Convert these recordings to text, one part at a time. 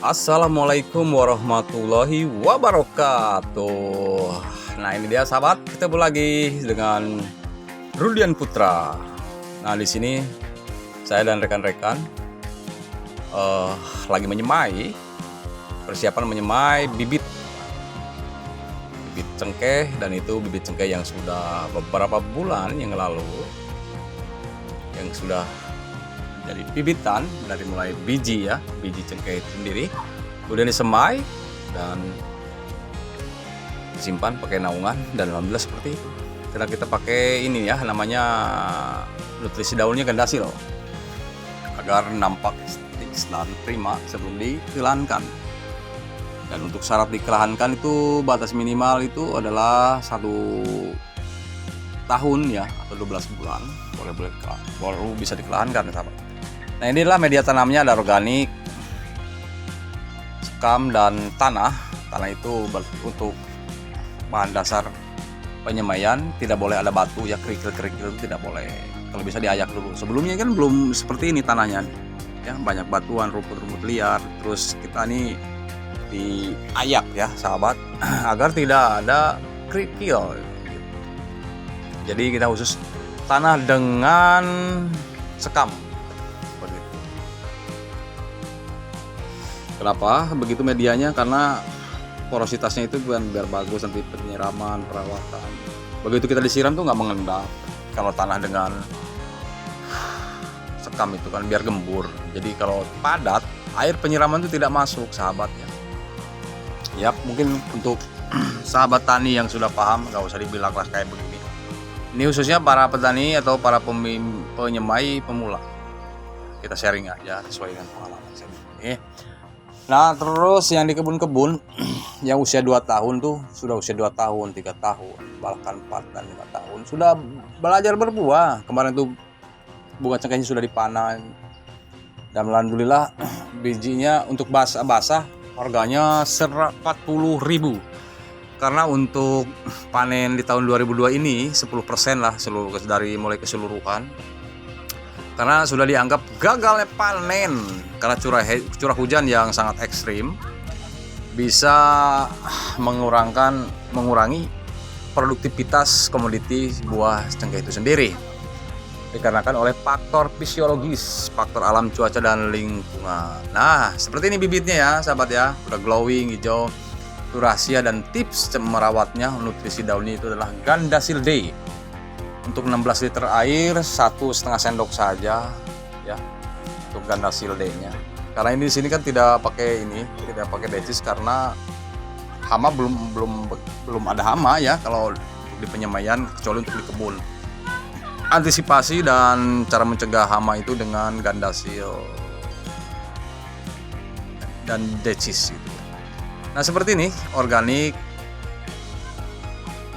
Assalamualaikum warahmatullahi wabarakatuh. Nah, ini dia sahabat, ketemu lagi dengan Rudian Putra. Nah, di sini saya dan rekan-rekan lagi menyemai, persiapan menyemai bibit cengkeh, dan itu bibit cengkeh yang sudah beberapa bulan yang lalu yang sudah jadi bibitan dari mulai biji cengkeh itu sendiri, kemudian disemai dan disimpan pakai naungan, dan alhamdulillah seperti itu. Karena kita pakai ini ya, namanya nutrisi daunnya gandasil agar nampak estetik dan prima sebelum dikelankan. Dan untuk syarat dikelahankan itu batas minimal itu adalah 1 tahun ya, atau 12 bulan baru bisa dikelahankan sahabat. Nah, inilah media tanamnya, ada organik, sekam, dan tanah. Tanah itu untuk bahan dasar penyemaian, tidak boleh ada batu ya, kerikil-kerikil itu tidak boleh. Kalau bisa diayak dulu. Sebelumnya kan belum seperti ini tanahnya ya, banyak batuan, rumput-rumput liar. Terus kita nih diayak ya sahabat, agar tidak ada kerikil. Jadi kita khusus tanah dengan sekam. Kenapa begitu medianya? Karena porositasnya itu biar bagus nanti penyiraman, perawatan. Begitu kita disiram tuh nggak mengendap. Kalau tanah dengan sekam itu kan biar gembur. Jadi kalau padat, air penyiraman itu tidak masuk sahabatnya. Ya mungkin untuk sahabat tani yang sudah paham, nggak usah dibilang lah kayak begini. Ini khususnya para petani atau para penyemai pemula. Kita sharing aja sesuai dengan pengalaman saya. Nah, terus yang di kebun-kebun yang usia 2 tahun tuh sudah usia 2 tahun, 3 tahun, bahkan 4 dan 5 tahun sudah belajar berbuah. Kemarin tuh bunga cengkehnya sudah dipanen. Dan alhamdulillah bijinya untuk basah harganya 40.000. Karena untuk panen di tahun 2002 ini 10% lah dari mulai keseluruhan. Karena sudah dianggap gagalnya panen karena curah hujan yang sangat ekstrim, bisa mengurangi produktivitas komoditi buah cengkeh itu sendiri, dikarenakan oleh faktor fisiologis, faktor alam, cuaca, dan lingkungan. Nah, seperti ini bibitnya ya sahabat ya, udah glowing hijau. Itu rahasia dan tips merawatnya. Nutrisi daunnya itu adalah Gandasil Day. Untuk 16 liter air 1,5 sendok saja ya untuk Gandasil D-nya. Karena ini di sini kan tidak pakai decis karena hama belum ada hama ya kalau di penyemaian, kecuali untuk di kebun. Antisipasi dan cara mencegah hama itu dengan Gandasil dan decis gitu. Nah, seperti ini organik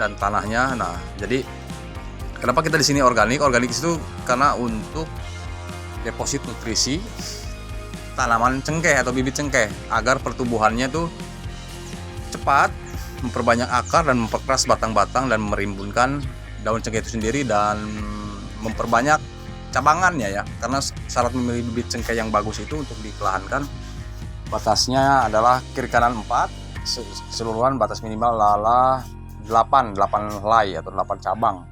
dan tanahnya. Nah, jadi kenapa kita di sini organik? Organik itu karena untuk deposit nutrisi tanaman cengkeh atau bibit cengkeh agar pertumbuhannya tuh cepat, memperbanyak akar dan memperkeras batang-batang dan merimbunkan daun cengkeh itu sendiri dan memperbanyak cabangannya ya. Karena syarat memilih bibit cengkeh yang bagus itu untuk dikelahankan batasnya adalah kiri kanan 4, keseluruhan batas minimal lala 8 helai atau 8 cabang.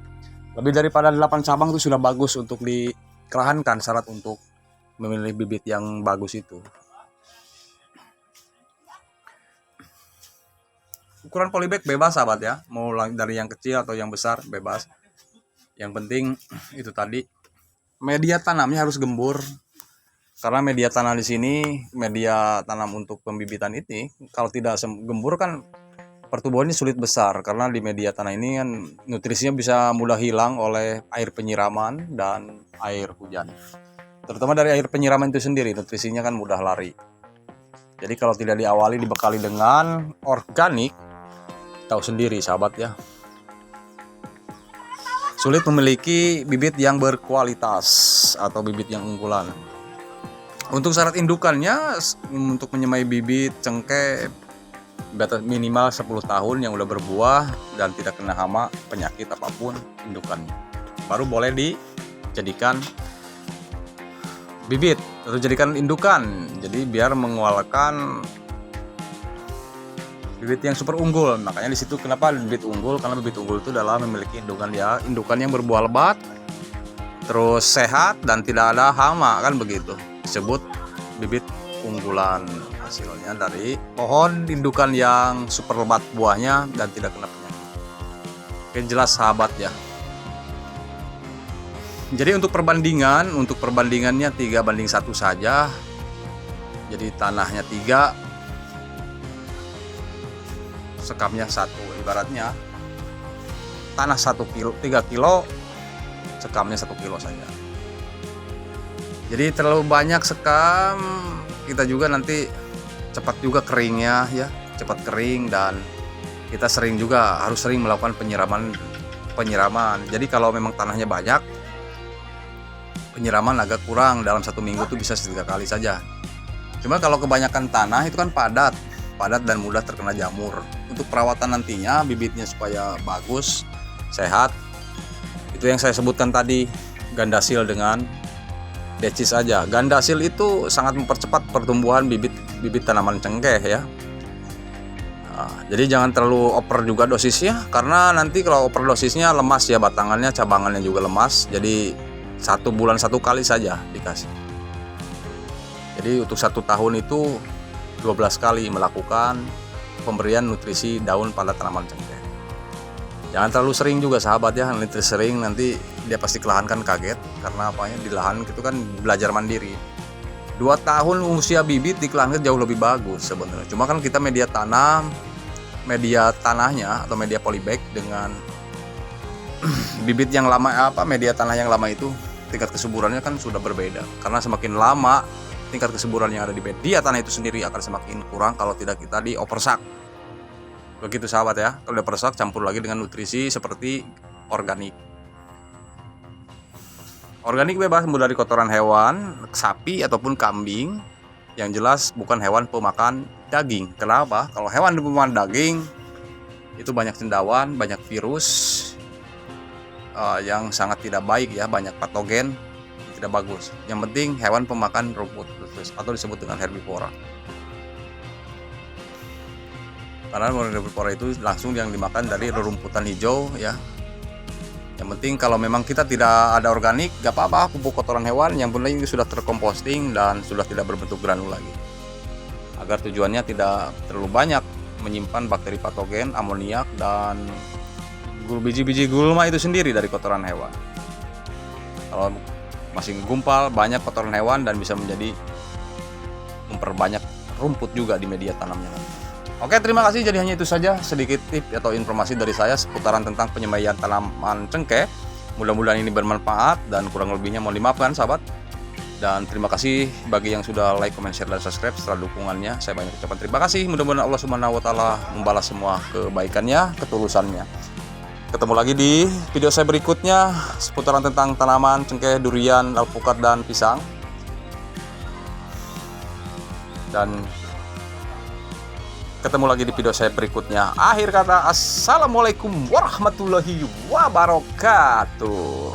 Lebih daripada 8 cabang itu sudah bagus untuk dikelahankan, syarat untuk memilih bibit yang bagus itu. Ukuran polybag bebas sahabat ya, mau dari yang kecil atau yang besar bebas. Yang penting itu tadi, media tanamnya harus gembur. Karena media tanam di sini, media tanam untuk pembibitan ini kalau tidak gembur kan pertumbuhannya sulit besar, karena di media tanah ini kan nutrisinya bisa mudah hilang oleh air penyiraman dan air hujan. Terutama dari air penyiraman itu sendiri, nutrisinya kan mudah lari. Jadi kalau tidak diawali dibekali dengan organik, tahu sendiri sahabat ya, sulit memiliki bibit yang berkualitas atau bibit yang unggulan. Untuk syarat indukannya, untuk menyemai bibit cengkeh batas minimal 10 tahun yang udah berbuah dan tidak kena hama, penyakit apapun indukannya, baru boleh dijadikan bibit Terus jadikan indukan, jadi biar mengeluarkan bibit yang super unggul. Makanya di situ kenapa bibit unggul, karena bibit unggul itu adalah memiliki indukan yang berbuah lebat, terus sehat dan tidak ada hama, kan begitu. Disebut bibit unggulan, hasilnya dari pohon indukan yang super lebat buahnya dan tidak kena penyakit. Oke, jelas sahabat ya. Jadi untuk perbandingannya 3:1 saja. Jadi tanahnya 3, sekamnya 1. Ibaratnya tanah 3 kilo, sekamnya 1 kilo saja. Jadi terlalu banyak sekam, kita juga nanti cepat juga keringnya ya, cepat kering, dan kita harus sering melakukan penyiraman. Jadi kalau memang tanahnya banyak, penyiraman agak kurang, dalam 1 minggu itu bisa 3 kali saja. Cuma kalau kebanyakan tanah itu kan padat dan mudah terkena jamur. Untuk perawatan nantinya bibitnya supaya bagus, sehat, itu yang saya sebutkan tadi, Gandasil dengan decis aja. Gandasil itu sangat mempercepat pertumbuhan bibit tanaman cengkeh ya. Nah, jadi jangan terlalu over juga dosisnya, karena nanti kalau over dosisnya lemas ya, batangannya, cabangannya juga lemas. Jadi 1 bulan 1 kali saja dikasih. Jadi untuk 1 tahun itu 12 kali melakukan pemberian nutrisi daun pada tanaman cengkeh. Jangan terlalu sering juga sahabat ya, nanti sering nanti dia pasti kelahan, kan kaget, karena apanya, di lahan itu kan belajar mandiri. 2 tahun usia bibit di kelahan jauh lebih bagus sebenarnya. Cuma kan kita media tanahnya atau media polybag dengan bibit yang lama, media tanah yang lama itu tingkat kesuburannya kan sudah berbeda, karena semakin lama tingkat kesuburan yang ada di media tanah itu sendiri akan semakin kurang kalau tidak kita di oversak. Begitu sahabat ya. Kalau di oversak, campur lagi dengan nutrisi seperti organik. Organik bebas dari kotoran hewan, sapi ataupun kambing, yang jelas bukan hewan pemakan daging. Kenapa? Kalau hewan pemakan daging itu banyak cendawan, banyak virus yang sangat tidak baik ya, banyak patogen, tidak bagus. Yang penting hewan pemakan rumput atau disebut dengan herbivora. Karena herbivora itu langsung yang dimakan dari rerumputan hijau ya. Yang penting kalau memang kita tidak ada organik, gak apa-apa, pupuk kotoran hewan, yang penting sudah terkomposting dan sudah tidak berbentuk granul lagi. Agar tujuannya tidak terlalu banyak menyimpan bakteri patogen, amoniak, dan biji-biji gulma itu sendiri dari kotoran hewan. Kalau masih gumpal, banyak kotoran hewan dan bisa menjadi memperbanyak rumput juga di media tanamnya nanti. Oke, terima kasih. Jadi hanya itu saja sedikit tips atau informasi dari saya seputaran tentang penyembelihan tanaman cengkeh. Mudah-mudahan ini bermanfaat dan kurang lebihnya mohon dimaafkan sahabat. Dan terima kasih bagi yang sudah like, comment, share, dan subscribe. Setelah dukungannya saya banyak ucapkan terima kasih. Mudah-mudahan Allah Subhanahu wa taala membalas semua kebaikannya, ketulusannya. Ketemu lagi di video saya berikutnya seputaran tentang tanaman cengkeh, durian, alpukat, dan pisang. Dan ketemu lagi di video saya berikutnya. Akhir kata, assalamualaikum warahmatullahi wabarakatuh.